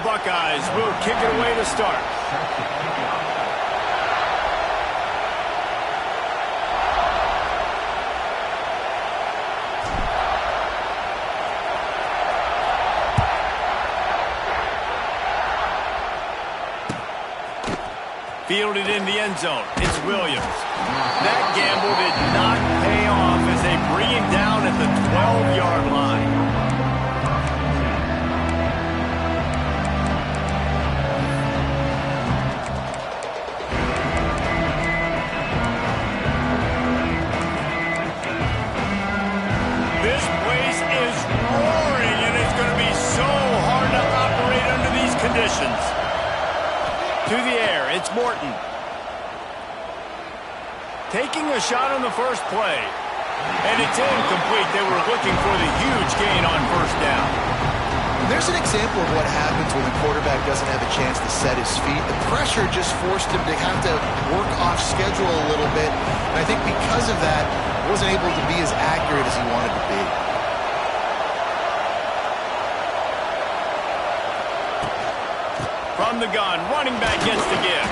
Buckeyes will kick it away to start. Fielded in the end zone. It's Williams. That gamble did not pay off as they bring him down at the 12-yard line. This place is roaring, and it's going to be so hard to operate under these conditions. To the air, it's Morton. Taking a shot on the first play. And it's incomplete. They were looking for the huge gain on first down. There's an example of what happens when the quarterback doesn't have a chance to set his feet. The pressure just forced him to have to work off schedule a little bit. And I think because of that, he wasn't able to be as accurate as he wanted to be. From the gun, running back gets the give.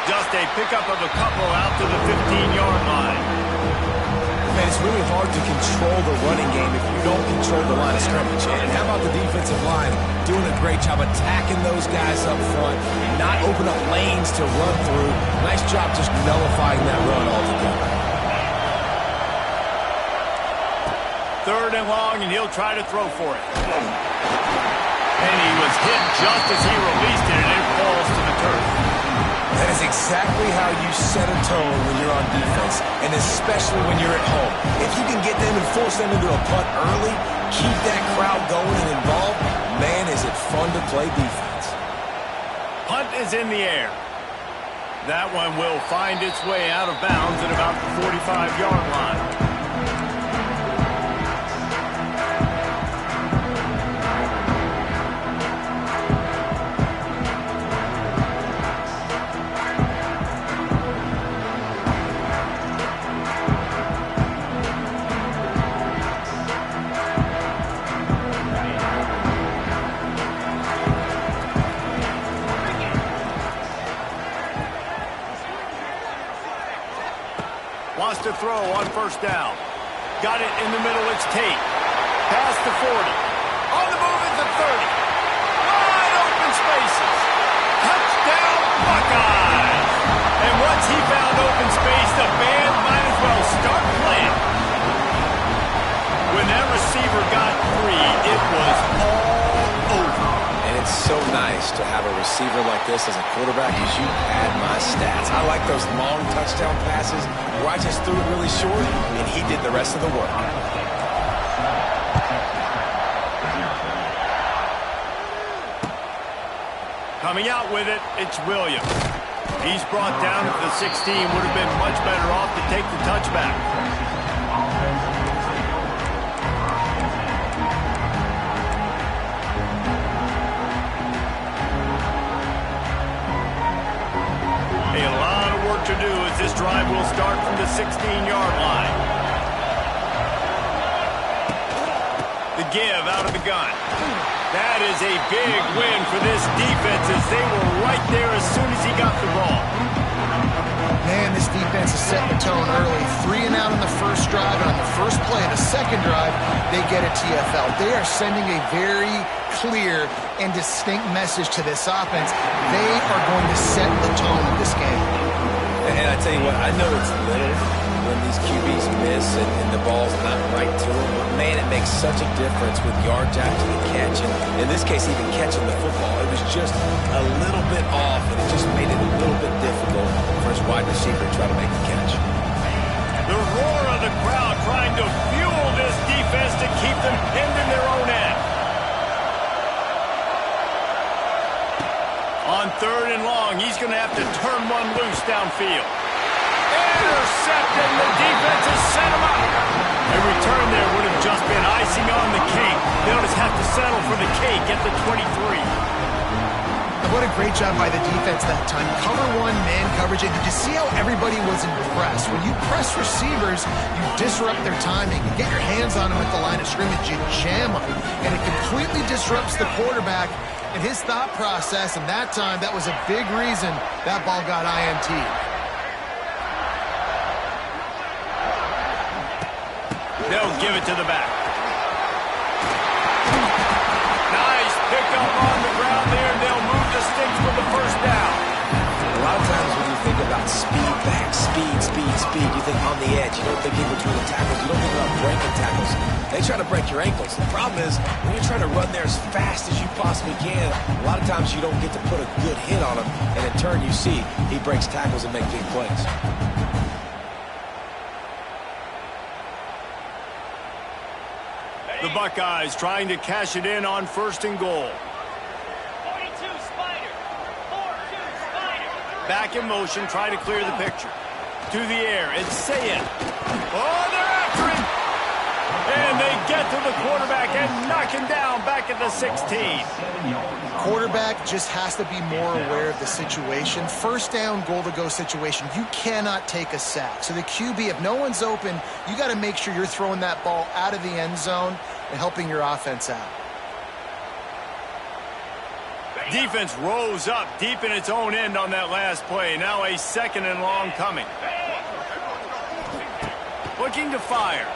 Just a pickup of a couple out to the 15-yard line. Man, it's really hard to control the running game if you don't control the line of scrimmage. And how about the defensive line doing a great job attacking those guys up front, not open up lanes to run through. Nice job just nullifying that run altogether. Third and long, and he'll try to throw for it. And he was hit just as he released it, and it falls to the turf. That is exactly how you set a tone when you're on defense, and especially when you're at home. If you can get them and force them into a punt early, keep that crowd going and involved, man, is it fun to play defense. Punt is in the air. That one will find its way out of bounds at about the 45-yard line. Wants to throw on first down. Got it in the middle, it's Tate. Past the 40. On the move at the 30. Wide open spaces. Touchdown Buckeyes! And once he found open space, the band might as well start playing. When that receiver got free, it was all over. And it's so nice to have a receiver like this as a quarterback because you pad my stats. I like those long touchdown passes where I just threw it really short and he did the rest of the work. Coming out with it, it's Williams. He's brought down at the 16. Would have been much better off to take the touchback. A lot of work to do as this drive will start from the 16-yard line. The give out of the gun. That is a big win for this defense as they were right there as soon as he got the ball. Man, this defense is setting the tone early. 3 and out on the first drive, and on the first play of the second drive, they get a TFL. They are sending a very clear and distinct message to this offense. They are going to set the tone of this game. And I tell you what, I know it's little when these QBs miss and the ball's not right to them, but man, it makes such a difference with yards after the catch, and in this case, even catching the football. It was just a little bit off, and it just made it a little bit difficult for his wide receiver to try to make the catch. The roar of the crowd trying to fuel this defense to keep them pinned in their own end. On third and long, he's going to have to turn one loose downfield. Intercepted, the defense has set him up. A return there would have just been icing on the cake. They'll just have to settle for the cake at the 23. And what a great job by the defense that time. Cover one, man coverage. And did you see how everybody was impressed? When you press receivers, you disrupt their timing. You get your hands on them at the line of scrimmage, you jam them. And it completely disrupts the quarterback. And his thought process, and that time, that was a big reason that ball got INT'd. They'll give it to the back. Nice pickup on the ground there. They'll move the sticks for the first down. A lot of times when you think about speed back, speed, you think on the edge. You don't think in between the tackles. You don't think about breaking tackles. They try to break your ankles. The problem is when you're trying to run there as fast as you possibly can, a lot of times you don't get to put a good hit on him, and in turn you see he breaks tackles and makes big plays. The Buckeyes trying to cash it in on 1st and goal. 42 Spider. 4-2 Spider. Back in motion, try to clear the picture. To the air, it's Sayin. Oh, they're after him! And they get to the quarterback and knock him down back at the 16. Quarterback just has to be more aware of the situation. 1st down, goal-to-go situation. You cannot take a sack. So the QB, if no one's open, you got to make sure you're throwing that ball out of the end zone and helping your offense out. Defense rose up deep in its own end on that last play. Now a 2nd and long coming. Looking to fire.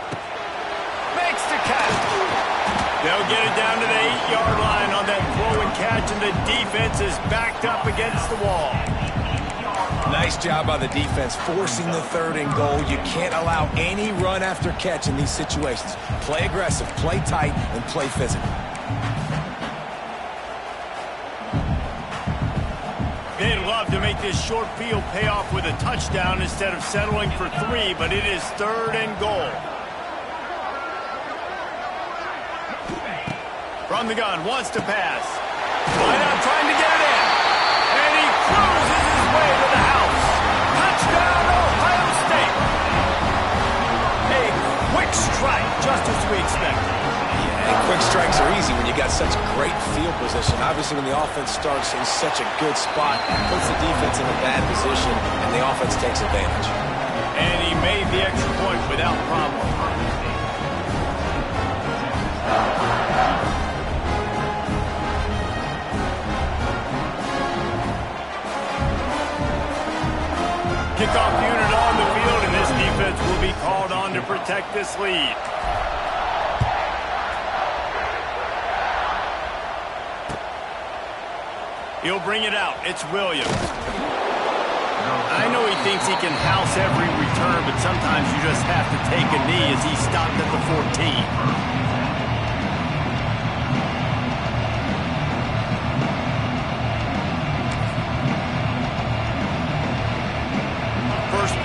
Makes the catch. They'll get it down to the 8-yard line on that throw and catch, and the defense is backed up against the wall. Nice job by the defense forcing the 3rd and goal. You can't allow any run after catch in these situations. Play aggressive, play tight, and play physical. They'd love to make this short field pay off with a touchdown instead of settling for 3, but it is 3rd and goal. From the gun, wants to pass. Line out trying to get it in. And he cruises his way to the house. Touchdown, Ohio State. A quick strike, just as we expected. Yeah, and quick strikes are easy when you got such great field position. Obviously, when the offense starts in such a good spot, puts the defense in a bad position, and the offense takes advantage. And he made the extra point without problem. Kickoff unit on the field, and this defense will be called on to protect this lead. He'll bring it out. It's Williams. I know he thinks he can house every return, but sometimes you just have to take a knee as he stopped at the 14.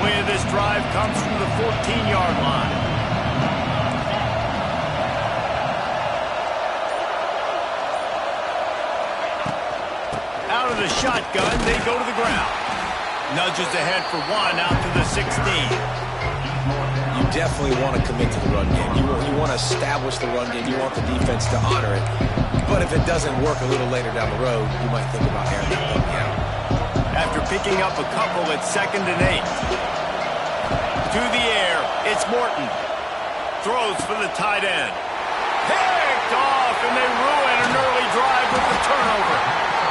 Play of this drive comes from the 14-yard line. Out of the shotgun, they go to the ground. Nudges ahead for 1 out to the 16. You definitely want to commit to the run game. You want to establish the run game. You want the defense to honor it. But if it doesn't work a little later down the road, you might think about airing that ball out. After picking up a couple at 2nd and 8. To the air, it's Morton. Throws for the tight end. Picked off, and they ruin an early drive with the turnover.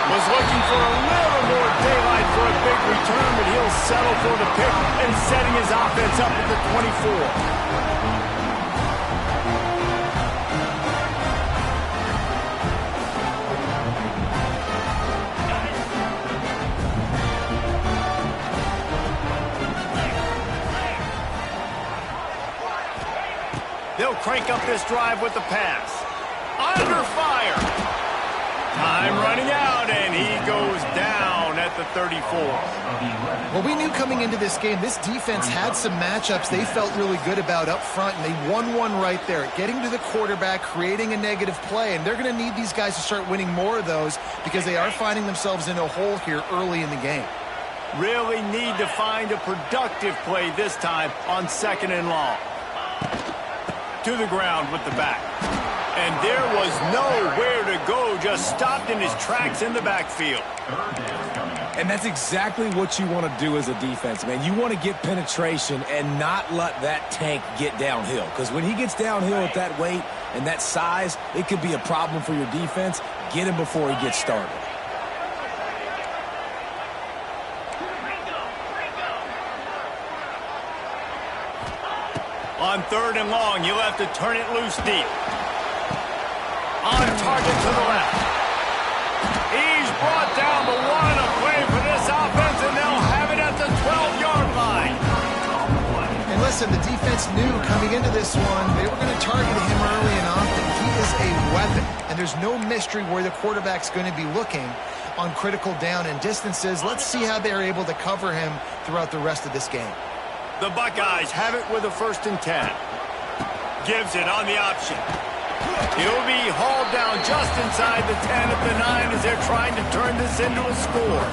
Was looking for a little more daylight for a big return, but he'll settle for the pick and setting his offense up at the 24. They'll crank up this drive with the pass. Under fire. Time running out, and he goes down at the 34. Well, we knew coming into this game, this defense had some matchups they felt really good about up front, and they won one right there, getting to the quarterback, creating a negative play, and they're going to need these guys to start winning more of those because they are finding themselves in a hole here early in the game. Really need to find a productive play this time on 2nd and long. To the ground with the back. And there was nowhere to go, just stopped in his tracks in the backfield. And that's exactly what you want to do as a defense, man. You want to get penetration and not let that tank get downhill. Because when he gets downhill at that weight and that size, it could be a problem for your defense. Get him before he gets started. On 3rd and long, you'll have to turn it loose deep. On target to the left. He's brought down the one. A play for this offense, and they'll have it at the 12-yard line. And listen, the defense knew coming into this one, they were going to target him early and often. He is a weapon, and there's no mystery where the quarterback's going to be looking on critical down and distances. Let's see how they're able to cover him throughout the rest of this game. The Buckeyes have it with a 1st and 10. Gives it on the option. He'll be hauled down just inside the 10 at the 9 as they're trying to turn this into a score.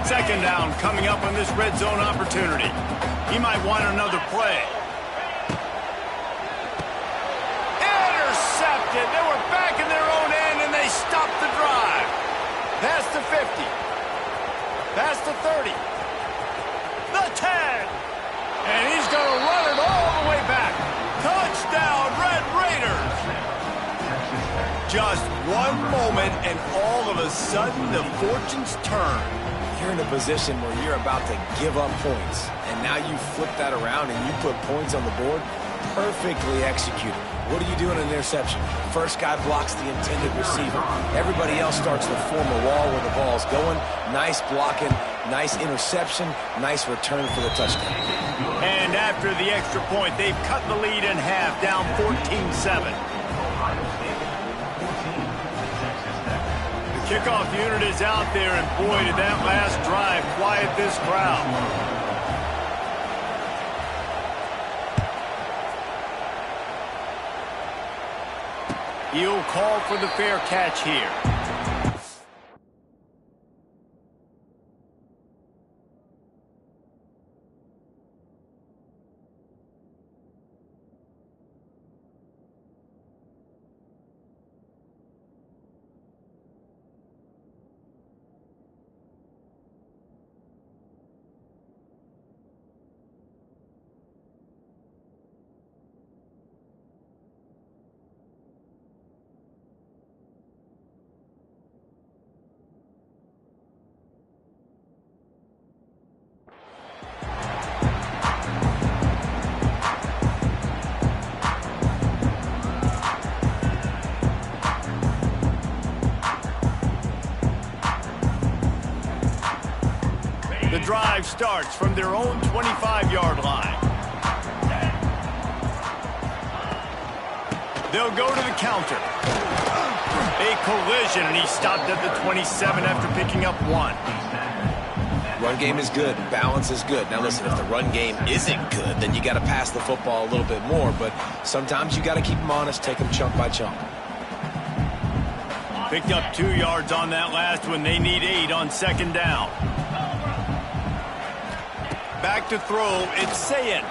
Second down coming up on this red zone opportunity. He might want another play. Intercepted. They were back in their own end and they stopped the drive. Past the 50. Past the 30. The 10. And he's going to run it all the way back. Touchdown, Red Raiders. Just one moment and all of a sudden the fortunes turn. You're in a position where you're about to give up points, and now you flip that around and you put points on the board. Perfectly executed. What do you do in an interception? First guy blocks the intended receiver. Everybody else starts to form a wall where the ball's going. Nice blocking, nice interception, nice return for the touchdown. And after the extra point, they've cut the lead in half, down 14-7. Kickoff unit is out there, and boy, did that last drive quiet this crowd. He'll call for the fair catch here. The drive starts from their own 25-yard line. They'll go to the counter. A collision, and he stopped at the 27 after picking up 1. Run game is good. Balance is good. Now listen, if the run game isn't good, then you got to pass the football a little bit more. But sometimes you got to keep them honest, take them chunk by chunk. Picked up 2 yards on that last one. They need 8 on 2nd down. Back to throw. It's Sayin.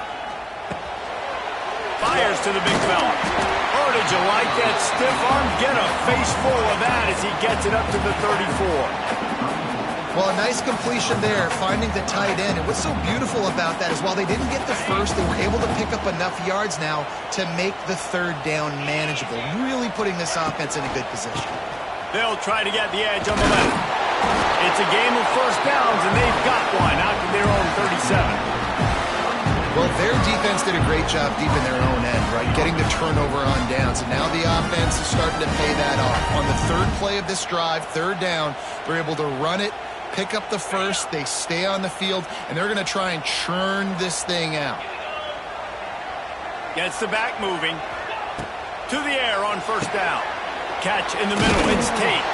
Fires to the big fella. Oh, did you like that stiff arm? Get a face full of that as he gets it up to the 34. Well, a nice completion there, finding the tight end. And what's so beautiful about that is while they didn't get the first, they were able to pick up enough yards now to make the 3rd down manageable, really putting this offense in a good position. They'll try to get the edge on the left. It's a game of 1st downs, and they've got one out to their own 37. Well, their defense did a great job deep in their own end, right, getting the turnover on downs. And now the offense is starting to pay that off. On the 3rd play of this drive, 3rd down, they're able to run it, pick up the first, they stay on the field, and they're going to try and churn this thing out. Gets the back moving. To the air on 1st down. Catch in the middle. It's Tate.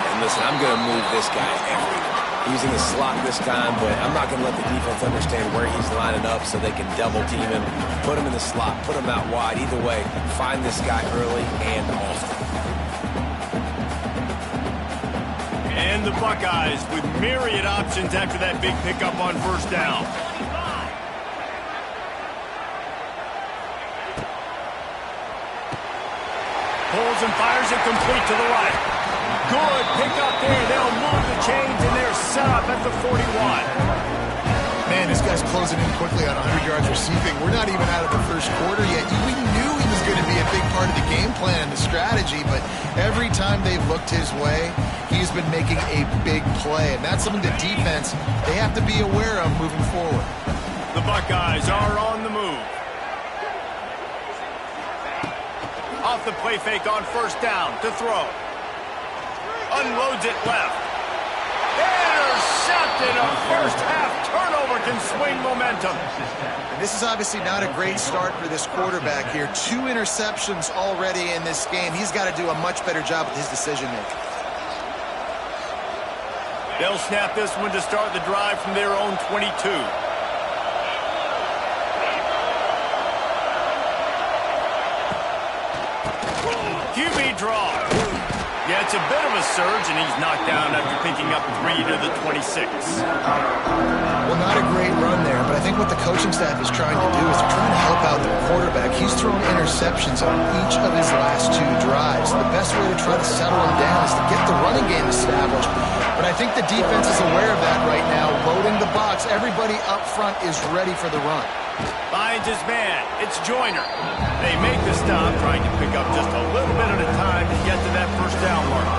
And listen, I'm going to move this guy everywhere. He's in the slot this time, but I'm not going to let the defense understand where he's lining up so they can double team him, put him in the slot, put him out wide. Either way, find this guy early and often. And the Buckeyes with myriad options after that big pickup on 1st down. Pulls and fires it complete to the right. Good pick up there. They'll move the chains, and they're set up at the 41. Man, this guy's closing in quickly on 100 yards receiving. We're not even out of the first quarter yet. We knew he was going to be a big part of the game plan and the strategy, but every time they've looked his way, he's been making a big play. And that's something the defense, they have to be aware of moving forward. The Buckeyes are on the move. Off the play fake on first down to throw. Unloads it left. Intercepted. A first half turnover can swing momentum. And this is obviously not a great start for this quarterback here. 2 interceptions already in this game. He's got to do a much better job with his decision making. They'll snap this one to start the drive from their own 22. QB draw. Yeah, it's a bit of a surge, and he's knocked down after picking up 3 to the 26. Well, not a great run there, but I think what the coaching staff is trying to do is they're trying to help out the quarterback. He's thrown interceptions on each of his last 2 drives. The best way to try to settle him down is to get the running game established. But I think the defense is aware of that right now, loading the box. Everybody up front is ready for the run. Finds his man. It's Joyner. They make the stop, trying to pick up just a little bit at a time to get to that first down mark.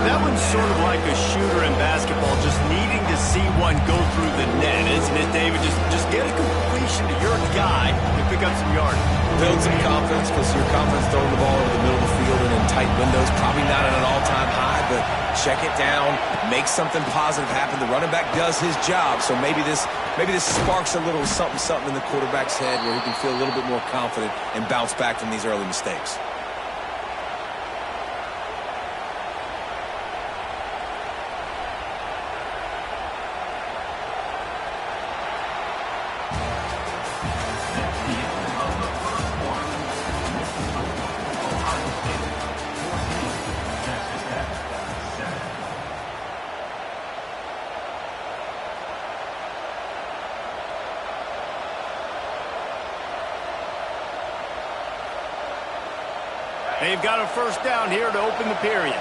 That one's sort of like a shooter in basketball, just needing to see one go through the net, isn't it, David? Just get a completion to your guy and pick up some yardage. Build some confidence, because your confidence throwing the ball over the middle of the field and in tight windows, probably not at an all-time high, but check it down, make something positive happen. The running back does his job, so maybe this sparks a little something in the quarterback's head where he can feel a little bit more confident and bounce back from these early mistakes. They've got a first down here to open the period.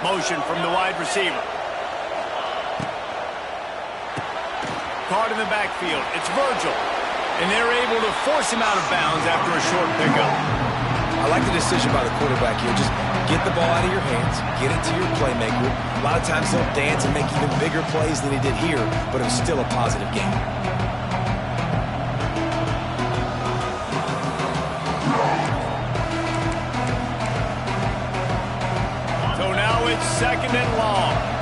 Motion from the wide receiver. Caught in the backfield. It's Virgil. And they're able to force him out of bounds after a short pickup. I like the decision by the quarterback here. Just get the ball out of your hands, get it to your playmaker. A lot of times he'll dance and make even bigger plays than he did here, but it was still a positive game. So now it's 2nd and long.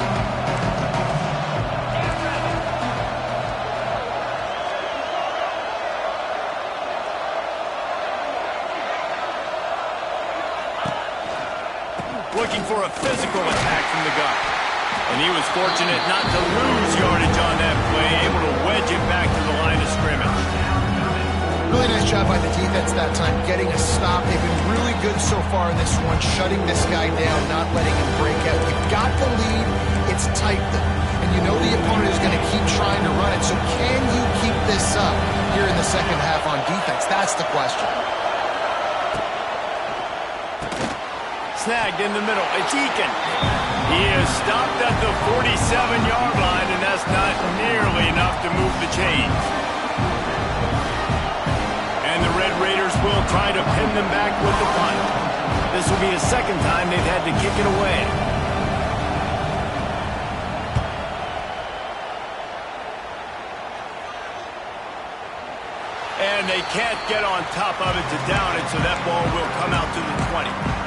Looking for a physical attack from the gun. And he was fortunate not to lose yardage on that play, able to wedge it back to the line of scrimmage. Really nice job by the defense that time, getting a stop. They've been really good so far in this one, shutting this guy down, not letting him break out. You've got the lead. It's tight, though. And you know the opponent is going to keep trying to run it. So can you keep this up here in the second half on defense? That's the question. Snagged in the middle. It's Eakin. He is stopped at the 47-yard line, and that's not nearly enough to move the chains. And the Red Raiders will try to pin them back with the punt. This will be a second time they've had to kick it away. And they can't get on top of it to down it, so that ball will come out to the 20.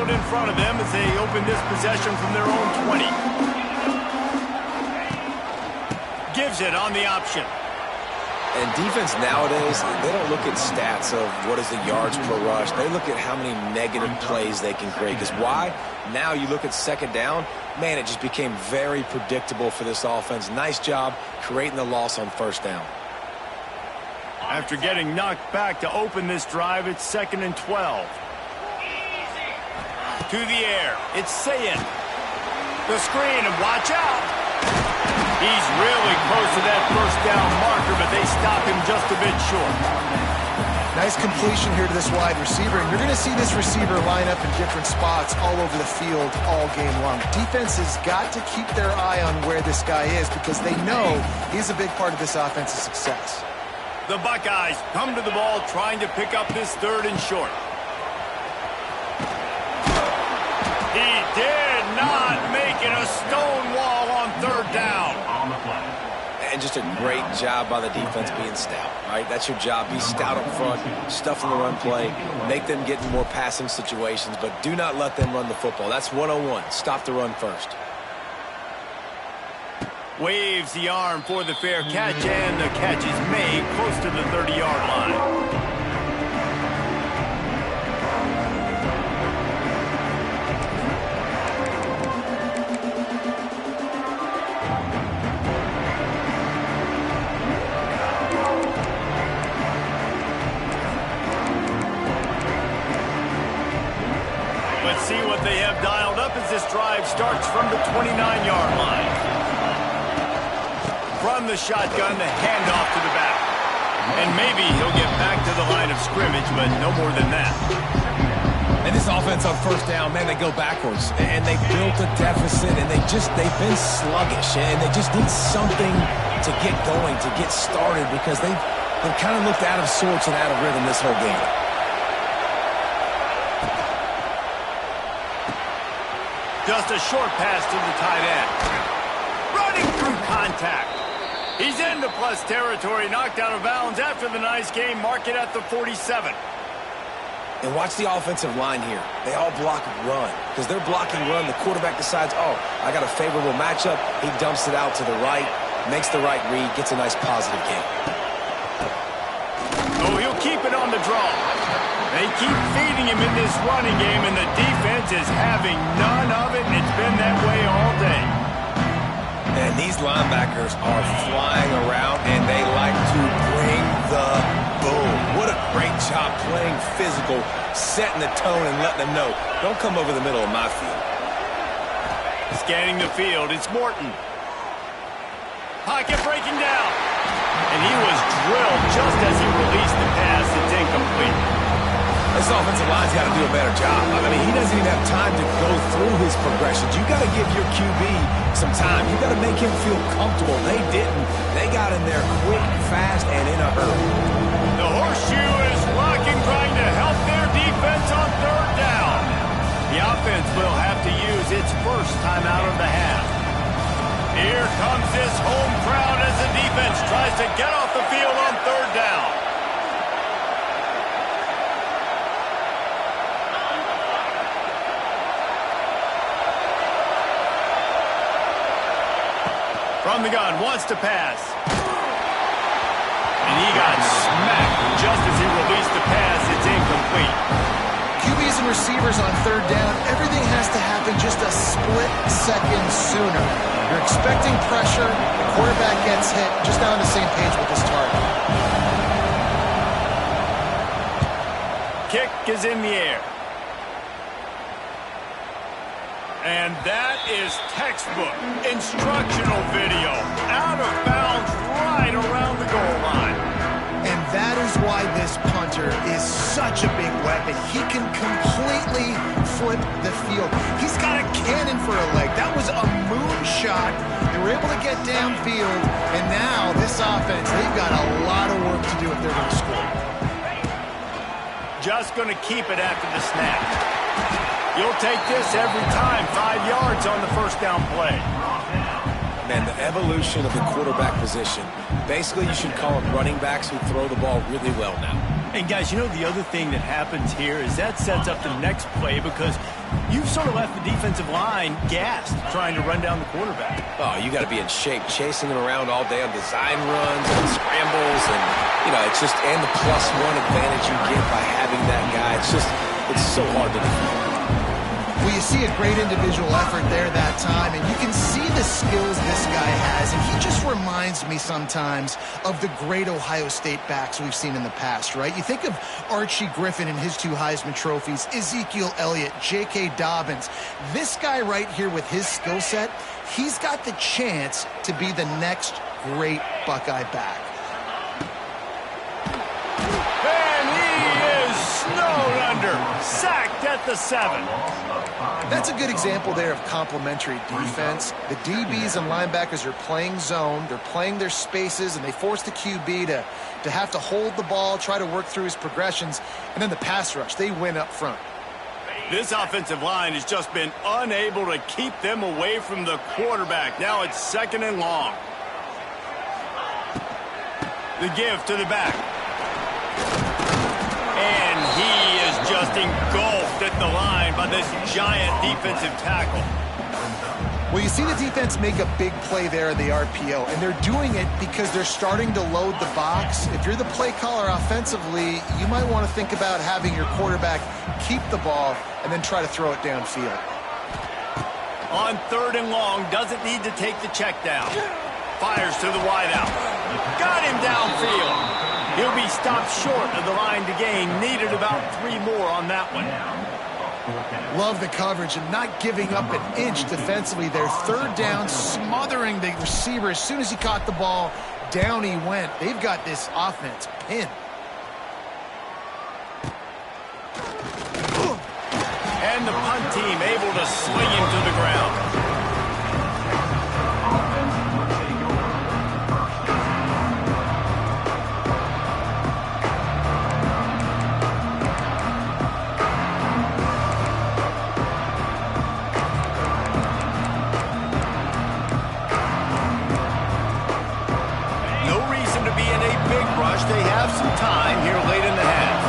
In front of them as they open this possession from their own 20. Gives it on the option. And defense nowadays, they don't look at stats of what is the yards per rush. They look at how many negative plays they can create. Because why? Now you look at 2nd down, man, it just became very predictable for this offense. Nice job creating the loss on 1st down. After getting knocked back to open this drive, it's 2nd and 12. To the air. It's Sayin. The screen, and watch out. He's really close to that first down marker, but they stop him just a bit short. Nice completion here to this wide receiver, and you're going to see this receiver line up in different spots all over the field all game long. Defense has got to keep their eye on where this guy is because they know he's a big part of this offense's success. The Buckeyes come to the ball trying to pick up this third and short. He did not make it a stone wall on third down. And just a great job by the defense being stout, right? That's your job. Be stout up front, stuff in the run play, make them get in more passing situations, but do not let them run the football. That's 101. Stop the run first. Waves the arm for the fair catch, and the catch is made close to the 30-yard line. Let's see what they have dialed up as this drive starts from the 29-yard line. From the shotgun, the handoff to the back. And maybe he'll get back to the line of scrimmage, but no more than that. And this offense on first down, man, they go backwards. And they built a deficit, and they've been sluggish. And they just need something to get going, to get started, because they've kind of looked out of sorts and out of rhythm this whole game. Just a short pass to the tight end. Running through contact. He's into plus territory, knocked out of bounds after the nice game. Mark it at the 47. And watch the offensive line here. They all block run. Because they're blocking run, the quarterback decides, oh, I got a favorable matchup. He dumps it out to the right, makes the right read, gets a nice positive game. Oh, he'll keep it on the draw. They keep feeding him in this running game, and the defense is having none of it, and it's been that way all day. And these linebackers are flying around, and they like to bring the boom. What a great job playing physical, setting the tone, and letting them know, don't come over the middle of my field. Scanning the field, it's Morton. Pocket breaking down. And he was drilled just as he released the pass. It's incomplete. This offensive line's got to do a better job. I mean, he doesn't even have time to go through his progressions. You got to give your QB some time. You got to make him feel comfortable. They didn't. They got in there quick, fast, and in a hurry. The horseshoe is locking, trying to help their defense on third down. The offense will have to use its first timeout of the half. Here comes this home crowd as the defense tries to get off the field on third down. From the gun, wants to pass. And he got smacked just as he released the pass. It's incomplete. QBs and receivers on third down, everything has to happen just a split second sooner. You're expecting pressure, the quarterback gets hit, just not on the same page with his target. Kick is in the air. And that is textbook instructional video. Out of bounds right around the goal line. And that is why this punter is such a big weapon. He can completely flip the field. He's got a cannon for a leg. That was a moonshot. They were able to get downfield. And now this offense, they've got a lot of work to do if they're going to score. Just going to keep it after the snap. You'll take this every time. 5 yards on the first down play. Man, the evolution of the quarterback position. Basically, you should call them running backs who throw the ball really well now. And guys, you know the other thing that happens here is that sets up the next play because you've sort of left the defensive line gassed trying to run down the quarterback. Oh, you got to be in shape, chasing him around all day on design runs and scrambles, and it's just and the +1 advantage you get by having that guy. It's so hard to defend. Well, you see a great individual effort there that time, and you can see the skills this guy has, and he just reminds me sometimes of the great Ohio State backs we've seen in the past, right? You think of Archie Griffin and his 2 Heisman trophies, Ezekiel Elliott, J.K. Dobbins. This guy right here with his skill set, he's got the chance to be the next great Buckeye back. And he is snowed under, sacked at the 7. That's a good example there of complementary defense. The DBs and linebackers are playing zone, they're playing their spaces, and they force the QB to have to hold the ball, try to work through his progressions, and then the pass rush, they win up front. This offensive line has just been unable to keep them away from the quarterback. Now it's 2nd and long. The give to the back. And he is just engulfed at the line by this giant defensive tackle. Well, you see the defense make a big play there in the RPO, and they're doing it because they're starting to load the box. If you're the play caller offensively, you might want to think about having your quarterback keep the ball and then try to throw it downfield. On 3rd and long, doesn't need to take the check down. Fires to the wideout. Got him downfield. He'll be stopped short of the line to gain. Needed about 3 more on that one. Love the coverage and not giving up an inch defensively. Their 3rd down, smothering the receiver. As soon as he caught the ball, down he went. They've got this offense pinned. And the punt team able to swing him to the ground. They have some time here late in the half.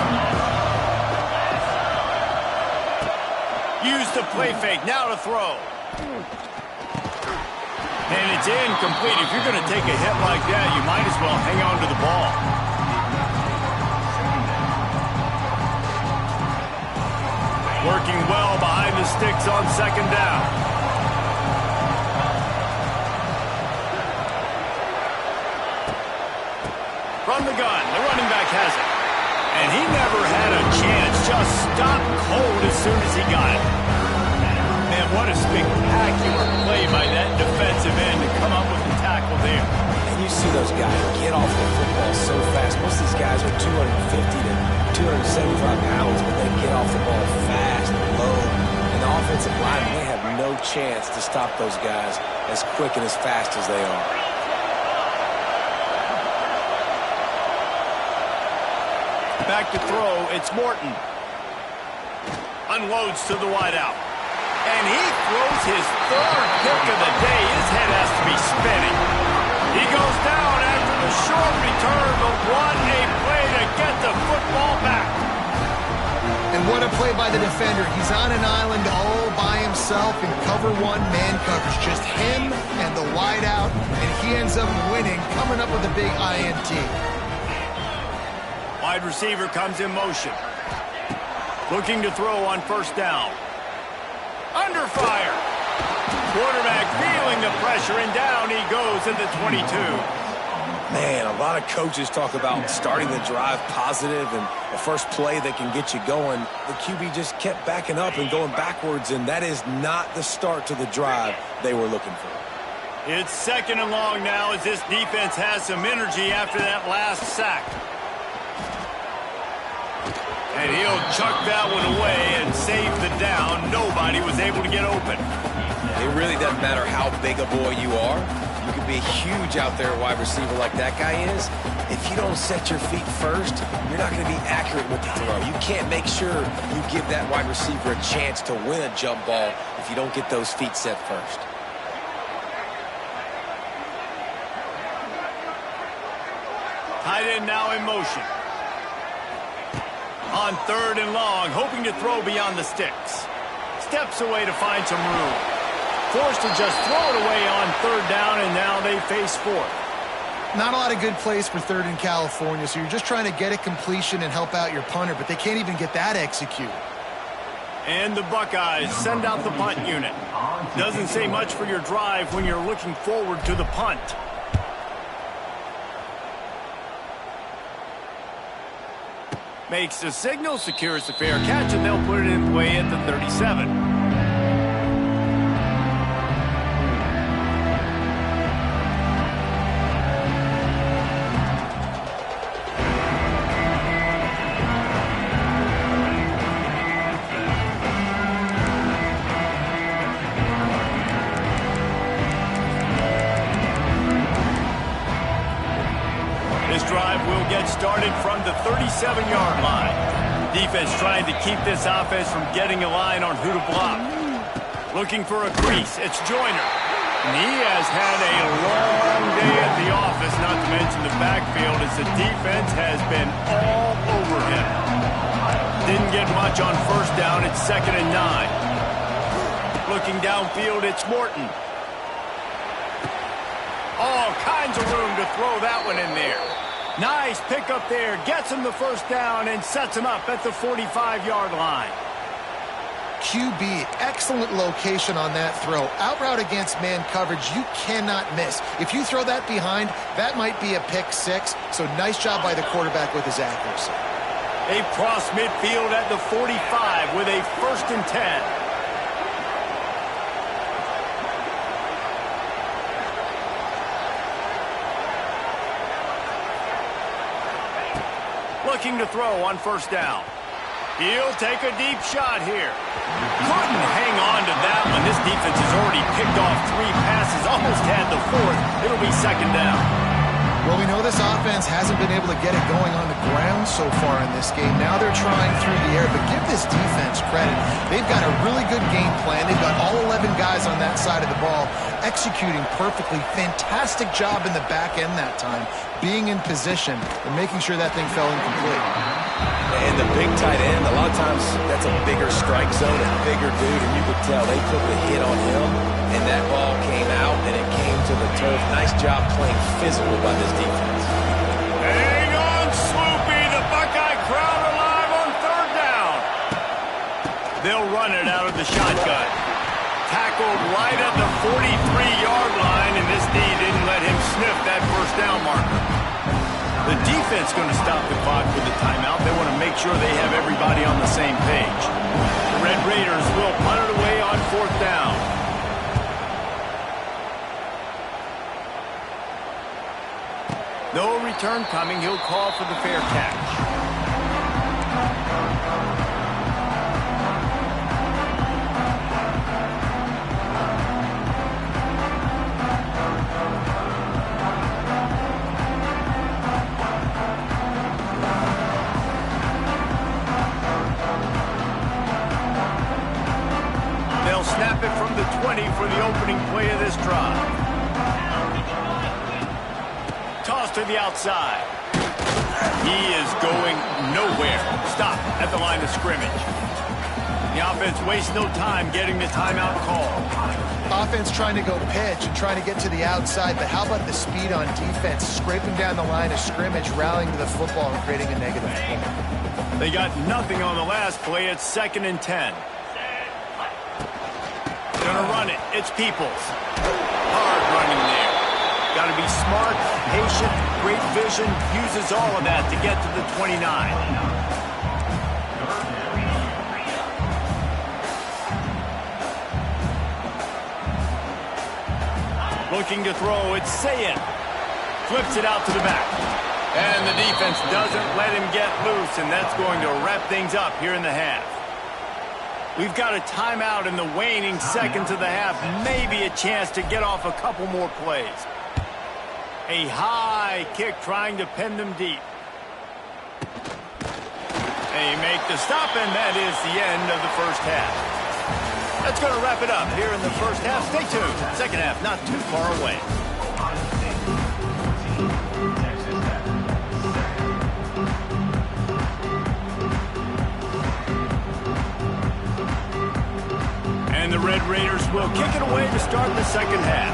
Use the play fake, now to throw. And it's incomplete. If you're going to take a hit like that, you might as well hang on to the ball. Working well behind the sticks on 2nd down. From the gun, the running back has it. And he never had a chance, just stopped cold as soon as he got it. Man, what a spectacular play by that defensive end to come up with the tackle there. And you see those guys get off the football so fast. Most of these guys are 250 to 275 pounds, but they get off the ball fast and low. And the offensive line, they have no chance to stop those guys as quick and as fast as they are. Back to throw, it's Morton. Unloads to the wideout. And he throws his 3rd pick of the day. His head has to be spinning. He goes down after the short return, but what a play to get the football back. And what a play by the defender. He's on an island all by himself in cover 1 man coverage. Just him and the wideout, and he ends up winning, coming up with a big INT. Wide receiver comes in motion. Looking to throw on 1st down. Under fire. Quarterback feeling the pressure, and down he goes at the 22. Man, a lot of coaches talk about starting the drive positive and the first play that can get you going. The QB just kept backing up and going backwards, and that is not the start to the drive they were looking for. It's 2nd and long now as this defense has some energy after that last sack. And he'll chuck that one away and save the down. Nobody was able to get open. It really doesn't matter how big a boy you are. You can be huge out there, wide receiver like that guy is. If you don't set your feet first, you're not going to be accurate with the throw. You can't make sure you give that wide receiver a chance to win a jump ball if you don't get those feet set first. Tight end now in motion. On 3rd and long, hoping to throw beyond the sticks. Steps away to find some room. Forced to just throw it away on 3rd down, and now they face 4th. Not a lot of good plays for 3rd in California, so you're just trying to get a completion and help out your punter, but they can't even get that executed. And the Buckeyes send out the punt unit. Doesn't say much for your drive when you're looking forward to the punt. Makes the signal, secures the fair catch, and they'll put it in play at the 37. Started from the 37-yard line. Defense trying to keep this offense from getting a line on who to block. Looking for a crease. It's Joyner. And he has had a long day at the office, not to mention the backfield, as the defense has been all over him. Didn't get much on first down. It's 2nd and 9. Looking downfield, it's Morton. All kinds of room to throw that one in there. Nice pick up there, gets him the first down and sets him up at the 45-yard line. QB, excellent location on that throw. Out route against man coverage, you cannot miss. If you throw that behind, that might be a pick six. So nice job by the quarterback with his accuracy. They cross midfield at the 45 with a 1st and 10. Looking to throw on first down. He'll take a deep shot here. Couldn't hang on to that one. This defense has already picked off 3 passes, almost had the 4th. It'll be 2nd down. Well, we know this offense hasn't been able to get it going on the ground so far in this game. Now they're trying through the air, but give this defense credit. They've got a really good game plan. They've got all 11 guys on that side of the ball executing perfectly. Fantastic job in the back end that time, being in position and making sure that thing fell incomplete. And the big tight end, a lot of times that's a bigger strike zone, a bigger dude, and you could tell they took the hit on him, and that ball came out, and it came to the turf. Nice job playing physical by this defense. Hang on, Sloopy. The Buckeye crowd alive on 3rd down. They'll run it out of the shotgun. Tackled right at the 43-yard line, and this D didn't let him sniff that first down marker. The defense going to stop the clock with the timeout. They want to make sure they have everybody on the same page. The Red Raiders will punt it away on 4th down. No return coming. He'll call for the fair catch. Snap it from the 20 for the opening play of this drive. Toss to the outside. He is going nowhere. Stop at the line of scrimmage. The offense wastes no time getting the timeout call. Offense trying to go pitch and trying to get to the outside, but how about the speed on defense, scraping down the line of scrimmage, rallying to the football and creating a negative play. They got nothing on the last play. It's 2nd and 10. Gonna run it. It's Peoples. Hard running there. Got to be smart, patient, great vision. Uses all of that to get to the 29. Looking to throw. It's Sayin. Flips it out to the back. And the defense doesn't let him get loose, and that's going to wrap things up here in the half. We've got a timeout in the waning seconds of the half. Maybe a chance to get off a couple more plays. A high kick trying to pin them deep. They make the stop, and that is the end of the first half. That's going to wrap it up here in the first half. Stay tuned. Second half not too far away. And the Red Raiders will kick it away to start the second half.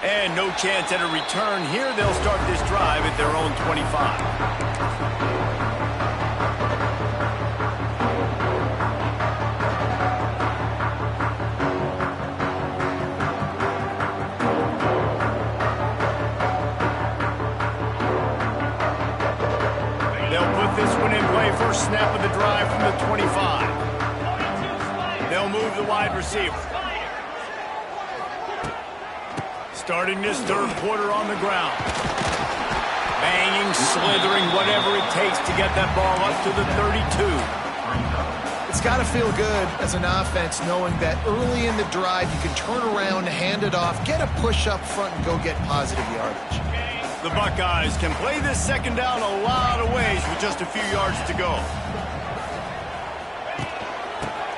And no chance at a return here. They'll start this drive at their own 25. They'll put this one in play. First snap of the drive from the 25. They'll move the wide receiver. Starting this third quarter on the ground. Banging, slithering, whatever it takes to get that ball up to the 32. It's got to feel good as an offense knowing that early in the drive you can turn around, hand it off, get a push up front, and go get positive yardage. The Buckeyes can play this second down a lot of ways with just a few yards to go.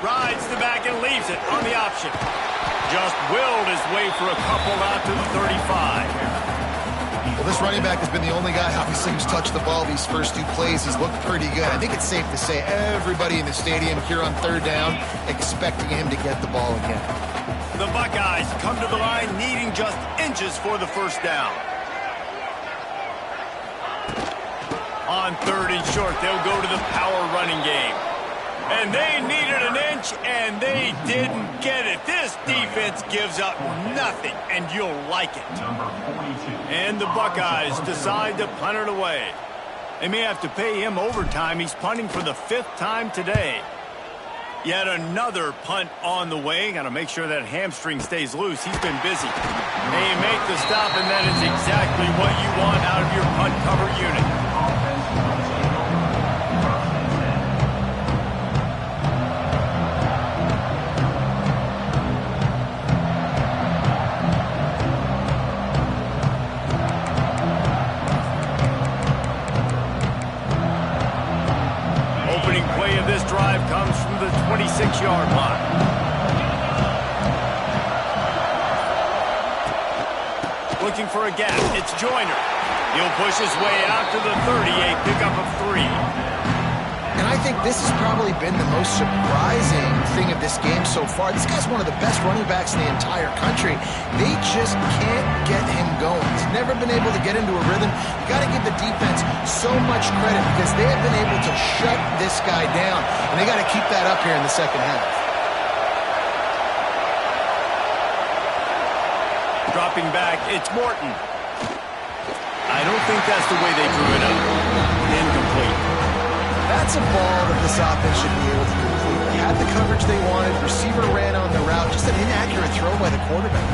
Rides the back and leaves it on the option. Just willed his way for a couple out to the 35. Well, this running back has been the only guy, obviously, who's touched the ball these first two plays. He's looked pretty good. I think it's safe to say everybody in the stadium here on third down expecting him to get the ball again. The Buckeyes come to the line needing just inches for the first down. On third and short, they'll go to the power running game. And they needed an inch, and they didn't get it. This defense gives up nothing, and you'll like it. And the Buckeyes decide to punt it away. They may have to pay him overtime. He's punting for the 5th time today. Yet another punt on the way. Got to make sure that hamstring stays loose. He's been busy. They make the stop, and that is exactly what you want out of your punt cover unit. This drive comes from the 26-yard line. Looking for a gap. It's Joyner. He'll push his way out to the 30, a pickup of 3. And I think this has probably been the most surprising thing of this game so far. This guy's one of the best running backs in the entire country. They just can't get him going. He's never been able to get into a rhythm. You got to give the defense so much credit because they have been able to shut this guy down. And they got to keep that up here in the second half. Dropping back, it's Morton. I don't think that's the way they drew it up. Incomplete. That's a ball that this offense should be able to complete. They had the coverage they wanted. Receiver ran on the route. Just an inaccurate throw by the quarterback.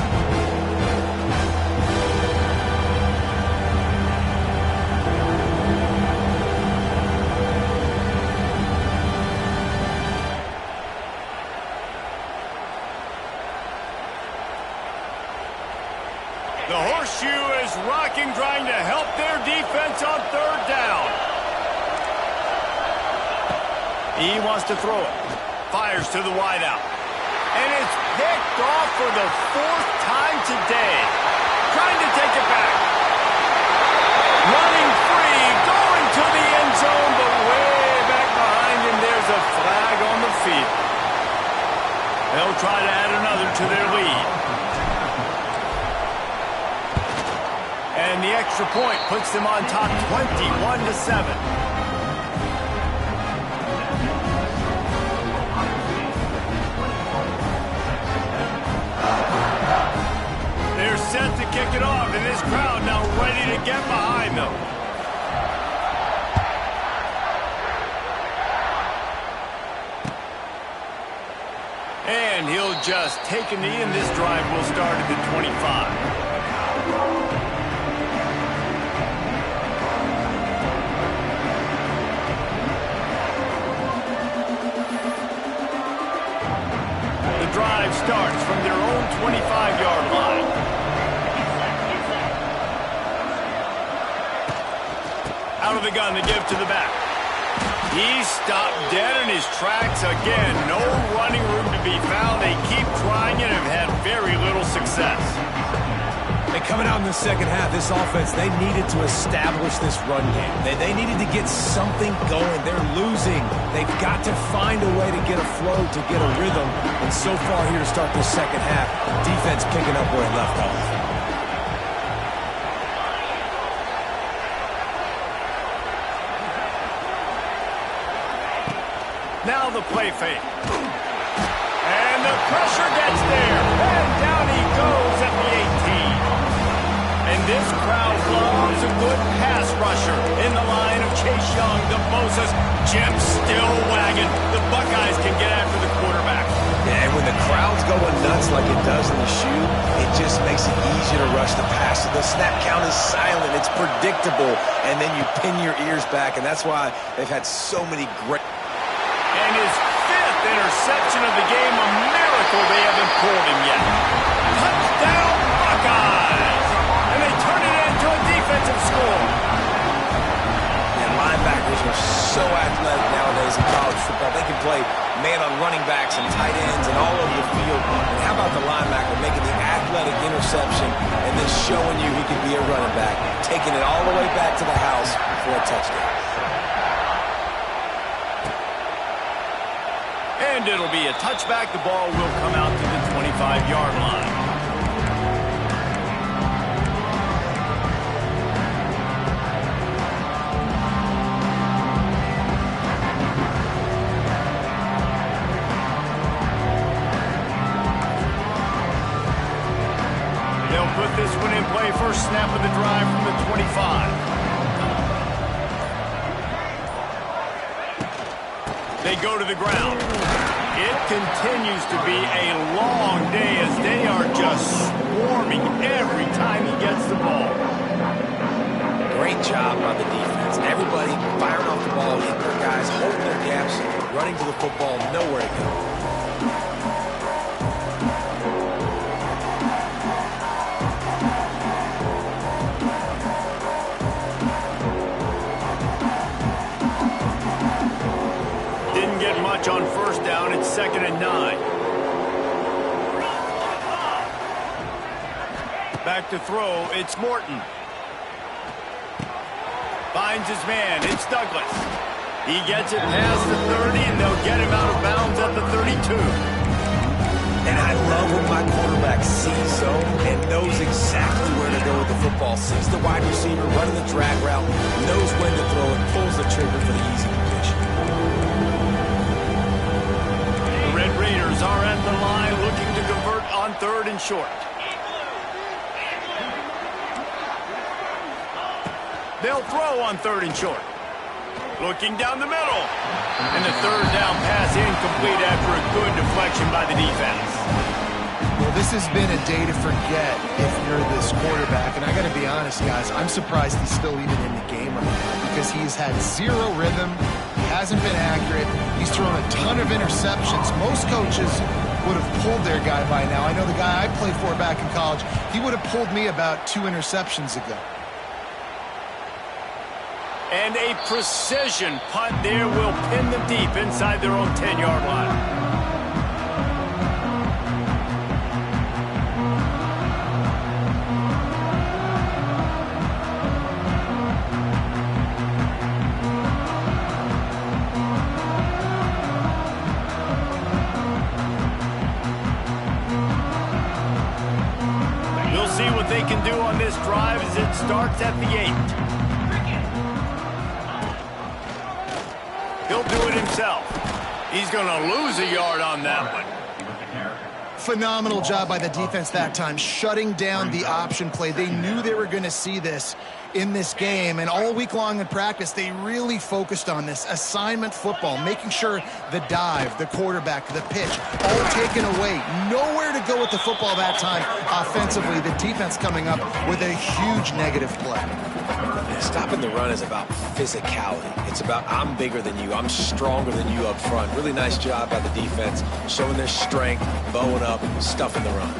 The horseshoe is rocking, trying to help their defense on third down. He wants to throw it. Fires to the wideout. And it's picked off for the 4th time today. Trying to take it back. Running free, going to the end zone, but way back behind him, there's a flag on the field. They'll try to add another to their lead. And the extra point puts them on top 21-7. They're set to kick it off, and this crowd now ready to get behind them. And he'll just take a knee, and this drive will start at the 25. The drive starts from their own 25-yard line. Out of the gun to give to the back. He's stopped dead in his tracks again. No running room to be found. They keep trying it and have had very little success. And coming out in the second half, this offense, they needed to establish this run game. They needed to get something going. They're losing. They've got to find a way to get a flow, to get a rhythm. And so far here to start the second half, defense picking up where it left off. the play fake. And the pressure gets there. And down he goes at the 18. And this crowd loves a good pass rusher in the line of Chase Young, the Moses. Jim still wagging. The Buckeyes can get after the quarterback. And when the crowd's going nuts like it does in the shoe, it just makes it easier to rush the pass. So the snap count is silent. It's predictable. And then you pin your ears back. And that's why they've had so many great... And his 5th interception of the game, a miracle they haven't pulled him yet. Touchdown, Buckeyes! And they turn it into a defensive score. And linebackers are so athletic nowadays in college football. They can play man on running backs and tight ends and all over the field. And how about the linebacker making the athletic interception and then showing you he can be a running back, taking it all the way back to the house for a touchdown. And it'll be a touchback. The ball will come out to the 25-yard line. They'll put this one in play. First snap of the drive from the 25. They go to the ground. It continues to be a long day as they are just swarming every time he gets the ball. Great job by the defense. Everybody firing off the ball, hitting their guys, holding their gaps, running to the football, nowhere to go. On first down, it's 2nd and 9. Back to throw, it's Morton. Finds his man, it's Douglas. He gets it past the 30, and they'll get him out of bounds at the 32. And I love when my quarterback sees zone and knows exactly where to go with the football. Sees the wide receiver running the drag route, knows when to throw it, pulls the trigger for the easy completion. Red Raiders are at the line looking to convert on 3rd and short. They'll throw on 3rd and short. Looking down the middle. And the 3rd down pass incomplete after a good deflection by the defense. Well, this has been a day to forget if you're this quarterback. And I got to be honest, guys, I'm surprised he's still even in the game right now because he's had zero rhythm. He hasn't been accurate. He's thrown a ton of interceptions. Most coaches would have pulled their guy by now. I know the guy I played for back in college, he would have pulled me about 2 interceptions ago. And a precision punt there will pin them deep inside their own 10-yard line. We'll see what they can do on this drive as it starts at the 8. He'll do it himself. He's going to lose a yard on that one. Phenomenal job by the defense that time, shutting down the option play. They knew they were going to see this in this game, and all week long in practice, they really focused on this assignment football, making sure the dive, the quarterback, the pitch, all taken away. Nowhere to go with the football that time offensively. The defense coming up with a huge negative play. Stopping the run is about physicality. It's about I'm bigger than you, I'm stronger than you up front. Really nice job by the defense, showing their strength, bowing up, stuffing the run.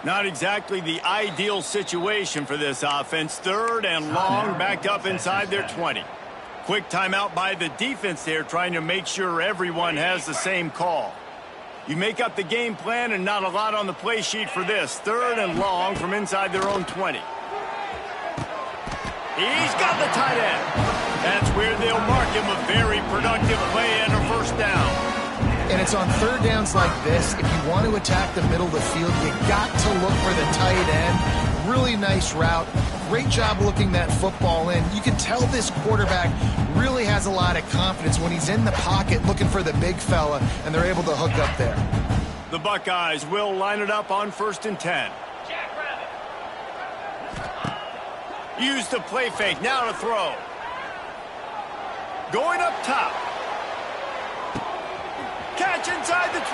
Not exactly the ideal situation for this offense. 3rd and long, backed up inside their 20. Quick timeout by the defense there, trying to make sure everyone has the same call. You make up the game plan and not a lot on the play sheet for this. 3rd and long from inside their own 20. He's got the tight end. That's where they'll mark him a very productive play and a first down. And it's on 3rd downs like this. If you want to attack the middle of the field, you got to look for the tight end. Really nice route. Great job looking that football in. You can tell this quarterback really has a lot of confidence when he's in the pocket looking for the big fella, and they're able to hook up there. The Buckeyes will line it up on 1st and 10. Use the play fake. Now to throw. Going up top. Catch inside the 25.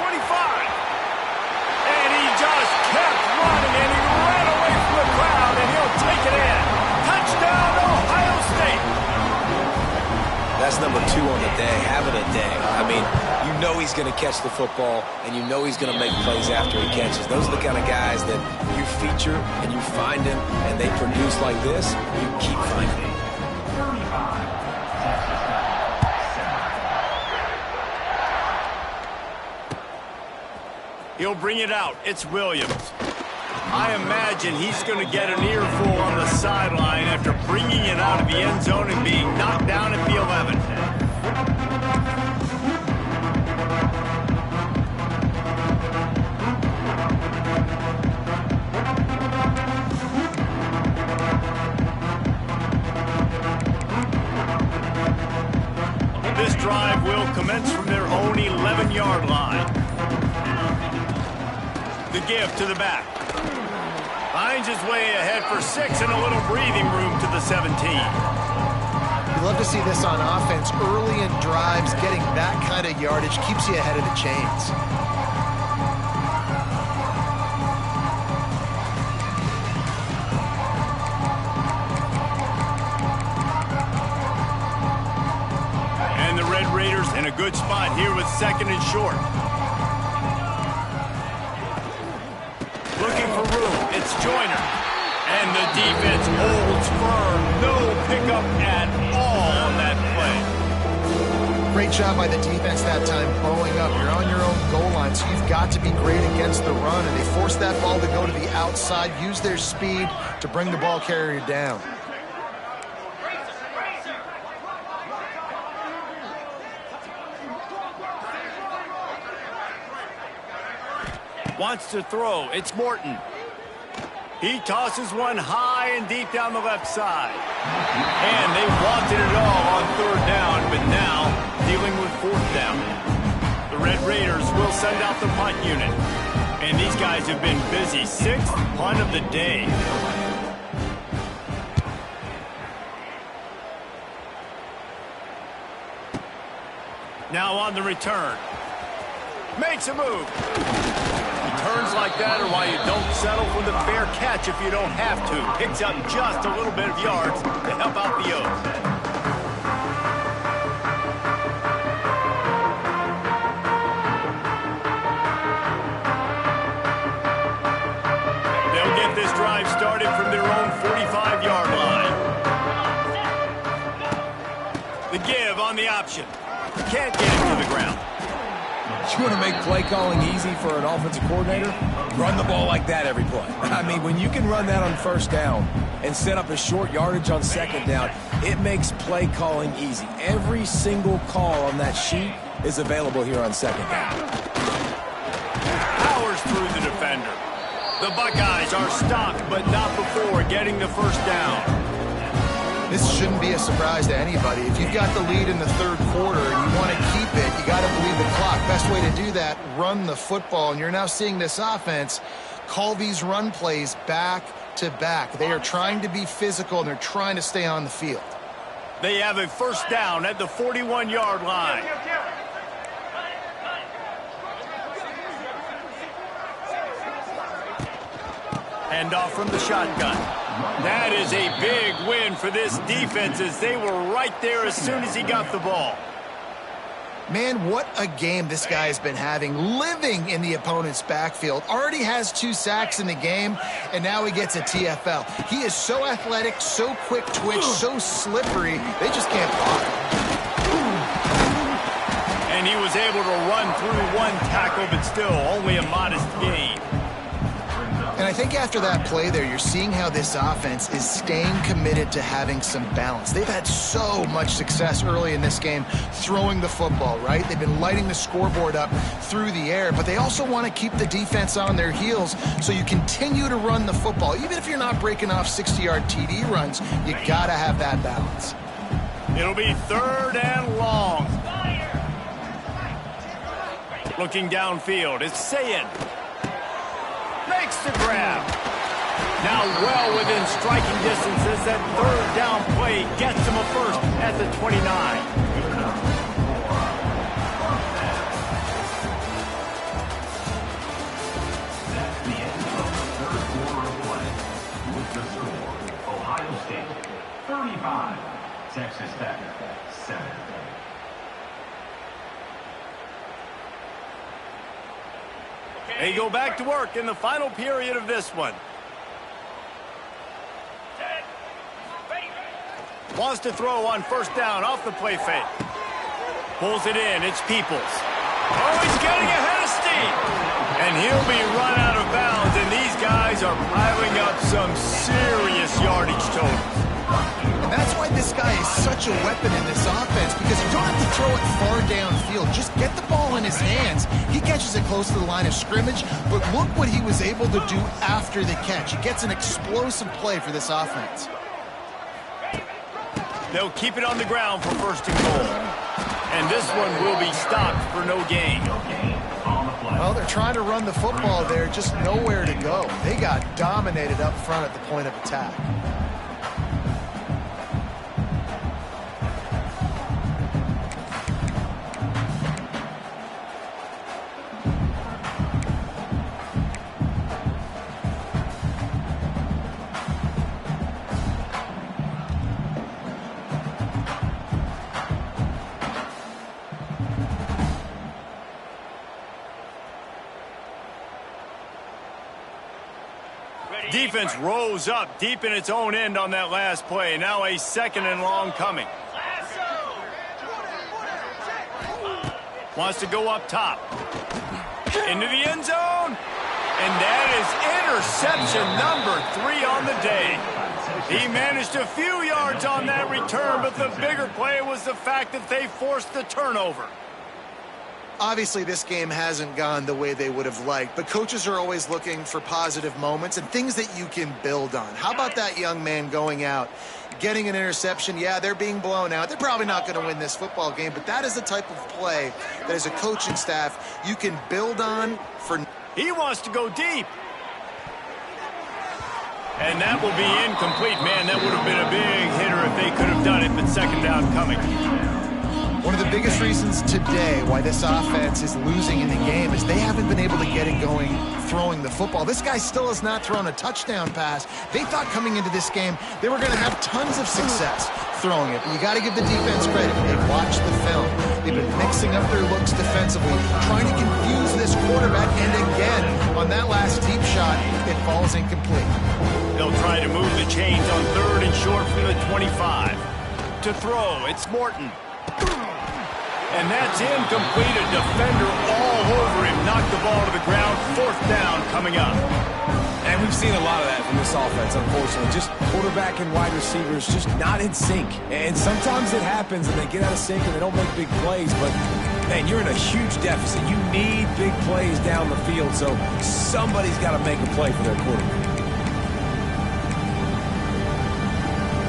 And he just kept running, and he ran away from the crowd, and he'll take it in. Touchdown, Ohio State. That's number 2 on the day, having a day. I mean, you know he's going to catch the football, and you know he's going to make plays after he catches. Those are the kind of guys that you feature, and you find them, and they produce like this, you keep finding them. He'll bring it out. It's Williams. I imagine he's going to get an earful on the sideline after bringing it out of the end zone and being knocked down at the 11. This drive will commence from their own 11-yard line. The give to the back. Finds his way ahead for 6 and a little breathing room to the 17. You love to see this on offense. Early in drives, getting that kind of yardage keeps you ahead of the chains. And the Red Raiders in a good spot here with 2nd and short. Looking for room. It's Joyner. And the defense holds firm. No pickup at all on that play. Great job by the defense that time, blowing up. You're on your own goal line, so you've got to be great against the run. And they force that ball to go to the outside, use their speed to bring the ball carrier down. Wants to throw. It's Morton. He tosses one high and deep down the left side. And they wanted it all on 3rd down, but now dealing with 4th down. The Red Raiders will send out the punt unit. And these guys have been busy. 6th punt of the day. Now on the return. Makes a move. Turns like that are why you don't settle for the fair catch if you don't have to. Picks up just a little bit of yards to help out the O's. They'll get this drive started from their own 45-yard line. The give on the option. Can't get it to the ground. You want to make play calling easy for an offensive coordinator? Run the ball like that every play. I mean, when you can run that on 1st down and set up a short yardage on 2nd down, it makes play calling easy. Every single call on that sheet is available here on 2nd down. Powers through the defender. The Buckeyes are stopped, but not before getting the 1st down. This shouldn't be a surprise to anybody. If you've got the lead in the 3rd quarter and you want to keep it, you got to believe the clock. Best way to do that, run the football. And you're now seeing this offense call these run plays back to back. They are trying to be physical, and they're trying to stay on the field. They have a 1st down at the 41-yard line. Hand off from the shotgun. That is a big win for this defense as they were right there as soon as he got the ball. Man, what a game this guy has been having, living in the opponent's backfield. Already has 2 sacks in the game, and now he gets a TFL. He is so athletic, so quick twitch, so slippery, they just can't block him. And he was able to run through 1 tackle, but still only a modest gain. And I think after that play there, you're seeing how this offense is staying committed to having some balance. They've had so much success early in this game throwing the football, right? They've been lighting the scoreboard up through the air, but they also want to keep the defense on their heels so you continue to run the football. Even if you're not breaking off 60-yard TD runs, you got to have that balance. It'll be 3rd and long. Looking downfield, it's Sayin. Makes the grab. Now well within striking distance as that 3rd down play gets him a first at the 29. Ohio State 35, Texas Tech 7. They go back to work in the final period of this one. Wants to throw on 1st down off the play fake. Pulls it in. It's Peoples. Oh, he's getting ahead of steam. And he'll be run out of bounds. And these guys are piling up some serious yardage totals. And that's why this guy is such a weapon in this offense, because you don't have to throw it far downfield. Just get the ball in his hands. He catches it close to the line of scrimmage, but look what he was able to do after the catch. He gets an explosive play for this offense. They'll keep it on the ground for 1st and goal. And this one will be stopped for no gain. Well, they're trying to run the football there, just nowhere to go. They got dominated up front at the point of attack. Defense rose up deep in its own end on that last play. Now a 2nd and long coming. Wants to go up top. Into the end zone. And that is interception number 3 on the day. He managed a few yards on that return, but the bigger play was the fact that they forced the turnover. Obviously, this game hasn't gone the way they would have liked, but coaches are always looking for positive moments and things that you can build on. How about that young man going out, getting an interception? Yeah, they're being blown out. They're probably not going to win this football game, but that is the type of play that as a coaching staff you can build on for... He wants to go deep. And that will be incomplete. Man, that would have been a big hitter if they could have done it, but 2nd down coming. One of the biggest reasons today why this offense is losing in the game is they haven't been able to get it going throwing the football. This guy still has not thrown a touchdown pass. They thought coming into this game they were going to have tons of success throwing it. But you got to give the defense credit. They've watched the film. They've been mixing up their looks defensively, trying to confuse this quarterback. And again, on that last deep shot, it falls incomplete. They'll try to move the chains on 3rd and short from the 25. To throw, it's Morton. And that's incomplete. A defender all over him. Knocked the ball to the ground. 4th down coming up. And we've seen a lot of that from this offense, unfortunately. Just quarterback and wide receivers just not in sync. And sometimes it happens and they get out of sync and they don't make big plays. But, man, you're in a huge deficit. You need big plays down the field. So somebody's got to make a play for their quarterback.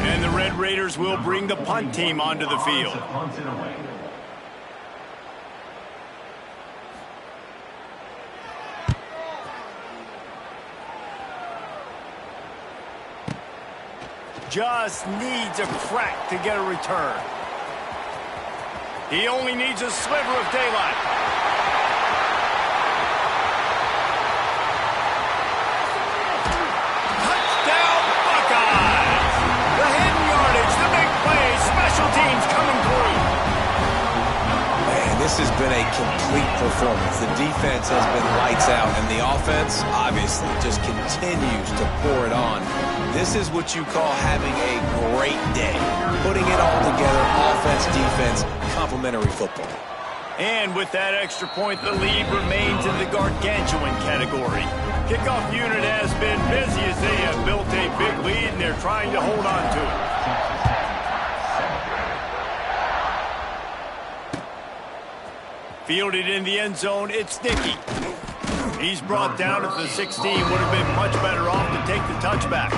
And the Red Raiders will bring the punt team onto the field. Just needs a crack to get a return. He only needs a sliver of daylight. Touchdown, Buckeyes! The hidden yardage, the big play, special teams coming through. Man, this has been a complete performance. The defense has been lights out, and the offense, obviously, just continues to pour it on. This is what you call having a great day. Putting it all together, offense, defense, complementary football. And with that extra point, the lead remains in the gargantuan category. Kickoff unit has been busy as they have built a big lead, and they're trying to hold on to it. Fielded in the end zone, it's Dickey. He's brought down at the 16. Would have been much better off to take the touchback.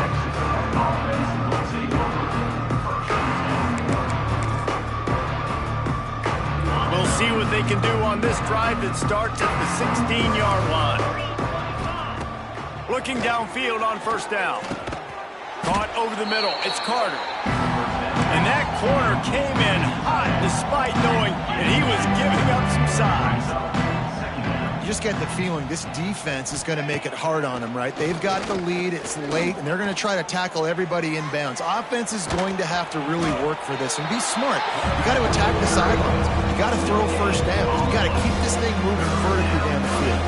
We'll see what they can do on this drive that starts at the 16-yard line. Looking downfield on first down. Caught over the middle. It's Carter. And that corner came in hot despite knowing that he was giving up some size. You just get the feeling this defense is going to make it hard on them, right? They've got the lead, it's late, and they're going to try to tackle everybody inbounds. Offense is going to have to really work for this and be smart. You got to attack the sidelines. You got to throw first downs. You got to keep this thing moving vertically down the field.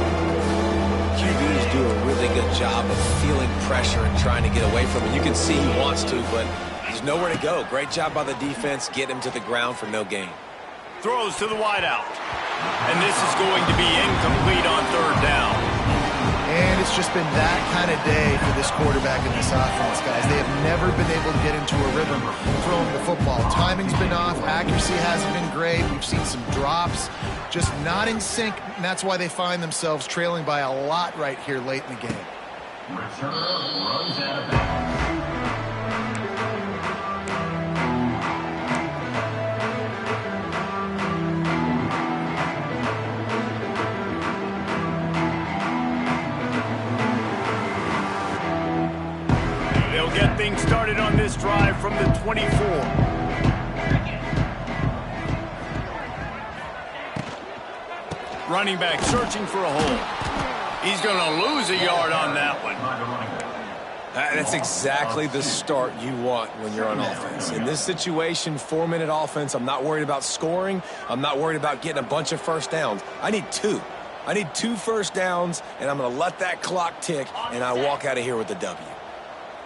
QBs do a really good job of feeling pressure and trying to get away from it. You can see he wants to, but there's nowhere to go. Great job by the defense, get him to the ground for no gain. Throws to the wideout. And this is going to be incomplete on third down. And it's just been that kind of day for this quarterback and this offense, guys. They have never been able to get into a rhythm throwing the football. Timing's been off. Accuracy hasn't been great. We've seen some drops. Just not in sync, and that's why they find themselves trailing by a lot right here late in the game. Returner runs out of bounds. Get things started on this drive from the 24. Running back searching for a hole. He's going to lose a yard on that one. That's exactly the start you want when you're on offense. In this situation, 4-minute offense, I'm not worried about scoring. I'm not worried about getting a bunch of first downs. I need 2. I need 2 first downs, and I'm going to let that clock tick, and I walk out of here with the W.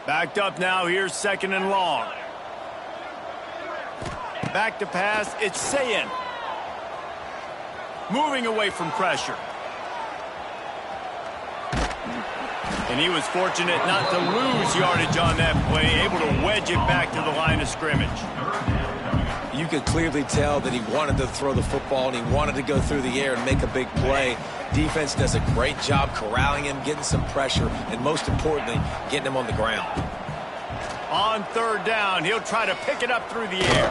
Backed up now, here's second and long. Back to pass, it's Sayin. Moving away from pressure. And he was fortunate not to lose yardage on that play, able to wedge it back to the line of scrimmage. You could clearly tell that he wanted to throw the football and he wanted to go through the air and make a big play. Defense does a great job corralling him, getting some pressure, and most importantly, getting him on the ground. On third down, he'll try to pick it up through the air.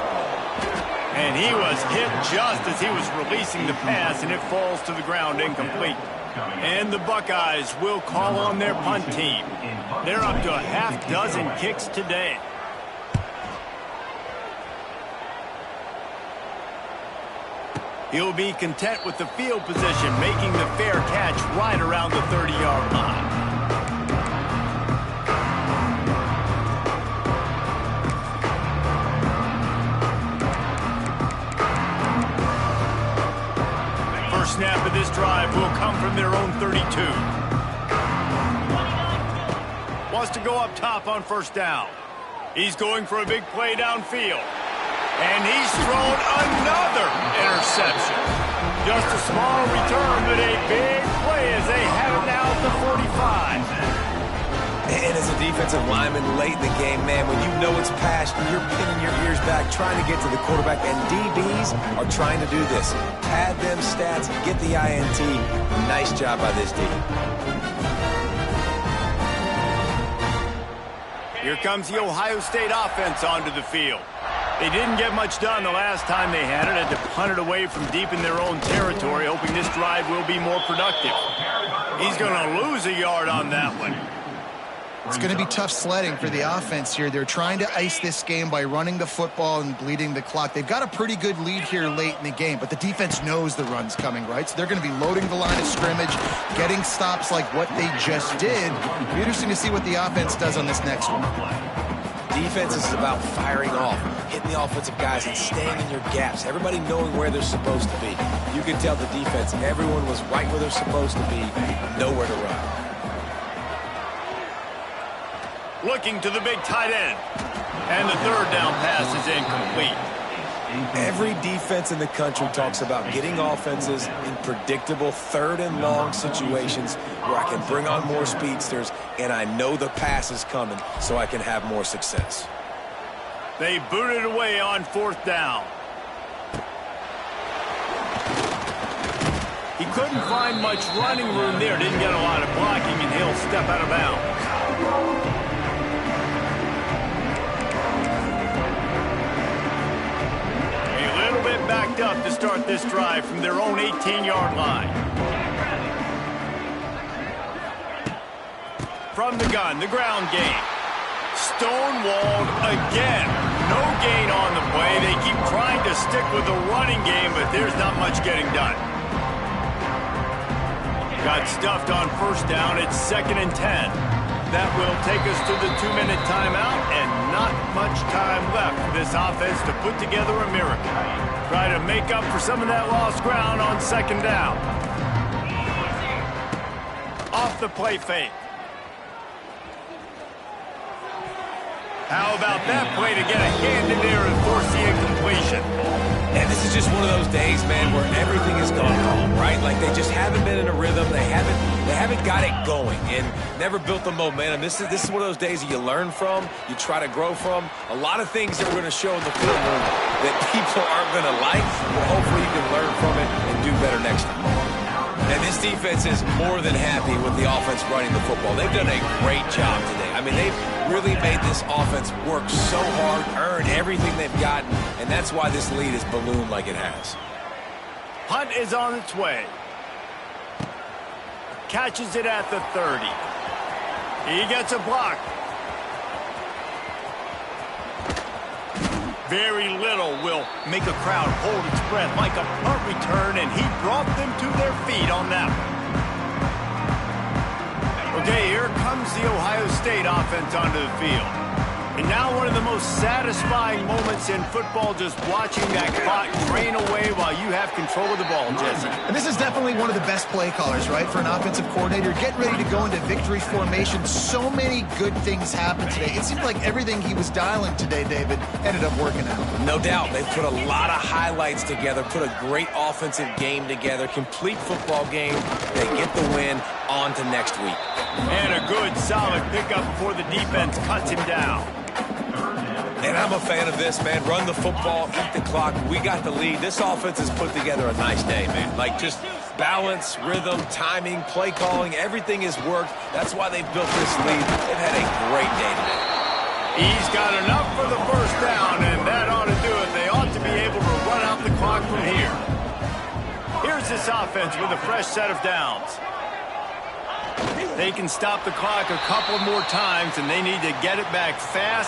And he was hit just as he was releasing the pass, and it falls to the ground incomplete. And the Buckeyes will call on their punt team. They're up to a half-dozen kicks today. He'll be content with the field position, making the fair catch right around the 30-yard line. First snap of this drive will come from their own 32. Wants to go up top on first down. He's going for a big play downfield. And he's thrown another interception. Just a small return, but a big play as they have it now at the 45. And as a defensive lineman late in the game, man, when you know it's past, you're pinning your ears back, trying to get to the quarterback, and DBs are trying to do this. Pad them stats, get the INT. Nice job by this D. Here comes the Ohio State offense onto the field. They didn't get much done the last time they had it. Had to punt it away from deep in their own territory, hoping this drive will be more productive. He's going to lose a yard on that one. It's going to be tough sledding for the offense here. They're trying to ice this game by running the football and bleeding the clock. They've got a pretty good lead here late in the game, but the defense knows the run's coming, right? So they're going to be loading the line of scrimmage, getting stops like what they just did. It'll be interesting to see what the offense does on this next one. Defense is about firing off, hitting the offensive guys, and staying in your gaps. Everybody knowing where they're supposed to be. You can tell the defense, everyone was right where they're supposed to be, nowhere to run. Looking to the big tight end. And the third down pass is incomplete. Every defense in the country talks about getting offenses in predictable third and long situations where I can bring on more speedsters and I know the pass is coming so I can have more success. They booted away on 4th down. He couldn't find much running room there. Didn't get a lot of blocking, and he'll step out of bounds. Backed up to start this drive from their own 18-yard line. From the gun, the ground game. Stonewalled again. No gain on the play. They keep trying to stick with the running game, but there's not much getting done. Got stuffed on 1st down. It's 2nd and 10. That will take us to the 2-minute timeout, and not much time left for this offense to put together a miracle. Try to make up for some of that lost ground on 2nd down. Off the play fake. How about that play to get a hand in there and force the incompletion? And this is just one of those days, man, where everything has gone wrong, right? Like they just haven't been in a rhythm. They haven't got it going and never built the momentum. This is one of those days that you learn from, you try to grow from. A lot of things that we're going to show in the film room that people aren't going to like, but hopefully you can learn from it and do better next time. And this defense is more than happy with the offense running the football. They've done a great job today. I mean, they've really made this offense work so hard, earn everything they've gotten, and that's why this lead is ballooned like it has. Punt is on its way. Catches it at the 30. He gets a block. Very little will make a crowd hold its breath like a punt return, and he brought them to their feet on that one. Okay, here comes the Ohio State offense onto the field. And now one of the most satisfying moments in football, just watching that clock drain away while you have control of the ball, Jesse. And this is definitely one of the best play callers, right, for an offensive coordinator. Getting ready to go into victory formation. So many good things happened today. It seemed like everything he was dialing today, David, ended up working out. No doubt. They've put a lot of highlights together, put a great offensive game together, complete football game. They get the win. On to next week. And a good, solid pickup before the defense cuts him down. And I'm a fan of this, man. Run the football, eat the clock. We got the lead. This offense has put together a nice day, man. Like, just balance, rhythm, timing, play calling, everything has worked. That's why they've built this lead. They've had a great day today. He's got enough for the 1st down, and that ought to do it. They ought to be able to run out the clock from here. Here's this offense with a fresh set of downs. They can stop the clock a couple more times, and they need to get it back fast.